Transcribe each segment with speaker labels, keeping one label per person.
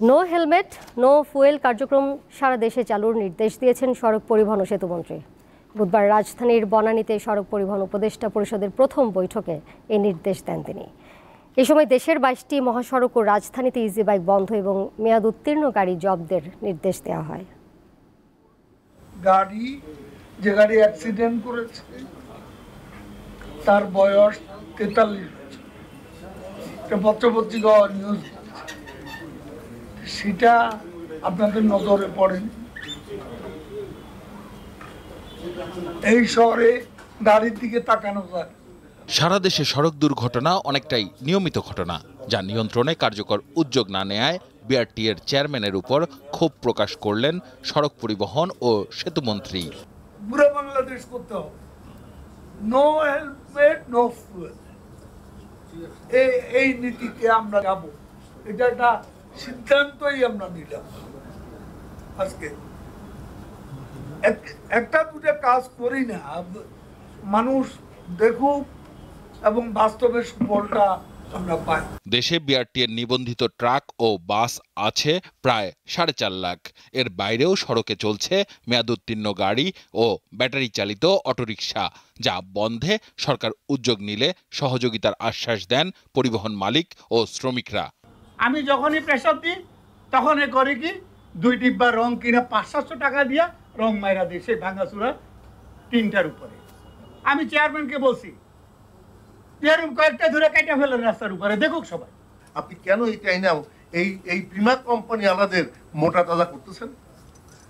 Speaker 1: No helmet no fuel কার্যক্রম সারা দেশে চালুর নির্দেশ দিয়েছেন সড়ক পরিবহন ও সেতুমন্ত্রী। বুধবার রাজধানীর বনানীতে সড়ক পরিবহন উপদেষ্টা পরিষদের প্রথম বৈঠকে এই নির্দেশ দেন তিনি। এই সময় দেশের 22টি মহাসড়ক ও রাজধানীতে ইজি বাইক বন্ধ এবং মেয়াদ উত্তীর্ণ গাড়ি জব্দের নির্দেশ দেওয়া হয়।
Speaker 2: যে গাড়ি অ্যাক্সিডেন্ট করেছে তার বয়স 43 পত্রপত্রিকা নিউজ, সেটা আপনাদের নজরে পড়েনি। এই শহরে গাড়ির দিকে তাকানো যায়।
Speaker 3: সারা দেশে সড়ক দুর্ঘটনা অনেকটাই নিয়মিত ঘটনা, যা নিয়ন্ত্রণে কার্যকর উদ্যোগ না নেয়ায় বিআরটি এর চেয়ারম্যানের উপর ক্ষোভ প্রকাশ করলেন সড়ক পরিবহন ও সেতুমন্ত্রী।
Speaker 2: পুরো বাংলাদেশ করতে হবে, নো হেলমেট নো ফুয়েল, এই নীতিতে আমরা যাব। এটা একটা সিদ্ধান্তই আমরা নিলাম আজকে। একটা দুটা কাজ করি না, মানুষ দেখুক এবং বাস্তবের সুফলটা আমরা পাই।
Speaker 3: দেশে বিআরটি এর নিবন্ধিত ট্রাক ও বাস আছে প্রায় 4.5 লাখ। এর বাইরেও সড়কে চলছে মেয়াদোত্তীর্ণ গাড়ি ও ব্যাটারি চালিত অটোরিকশা, যা বন্ধে সরকার উদ্যোগ নিলে সহযোগিতার আশ্বাস দেন পরিবহন মালিক ও শ্রমিকরা।
Speaker 2: আমি যখনই প্রেসার দিই তখনই করে কি 2 ডিব্বা রং কিনা 500-700 টাকা দিয়া রং মাইরা দিই সেই ভাঙাচুরা 3টার উপরে। আমি চেয়ারম্যানকে বলছি এরকম কয়েকটা ধরে কেটে ফেলেন রাস্তার উপরে, দেখুক সবাই।
Speaker 4: আপনি কেন এই প্রিমা কোম্পানি আলাদের মোটা তাজা করতেছেন?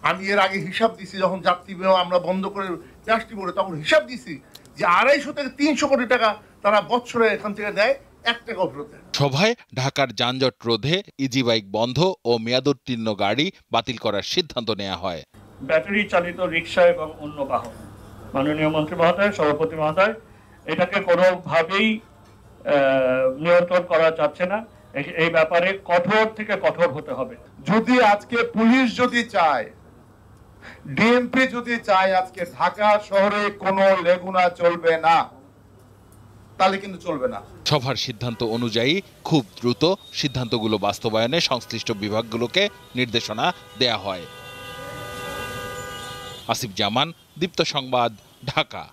Speaker 4: আমি এর আগে হিসাব দিছি, যখন যাত্রী বিমা আমরা বন্ধ করে প্লাস্টিক করে তখন হিসাব দিছি যে 250 থেকে 300 কোটি টাকা তারা বছরে এখান থেকে নেয়, 1 টাকা ফেরত দেয়।
Speaker 3: সভায় ঢাকার যানজট রোধে ইজি বাইক বন্ধ ও মেয়াদোত্তীর্ণ গাড়ি বাতিল করার সিদ্ধান্ত নেওয়া হয়।
Speaker 5: ব্যাটারি চালিত রিক্সা এবং অন্য বাহন, মাননীয় মন্ত্রী মহোদয়, সভাপতি মহোদয়, এটাকে কোনোভাবেই নিয়ন্ত্রণ করা যাচ্ছে না। এই ব্যাপারে কঠোর থেকে কঠোর হতে হবে।
Speaker 4: যদি আজকে পুলিশ যদি চায়, ডিএমপি যদি চায় আজকে ঢাকা শহরে কোনো লেগুনা চলবে না, তাহলে কিন্তু চলবে না।
Speaker 3: সভার সিদ্ধান্ত অনুযায়ী খুব দ্রুত সিদ্ধান্তগুলো বাস্তবায়নে সংশ্লিষ্ট বিভাগগুলোকে নির্দেশনা দেয়া হয়। আসিফ জামান, দীপ্ত সংবাদ, ঢাকা।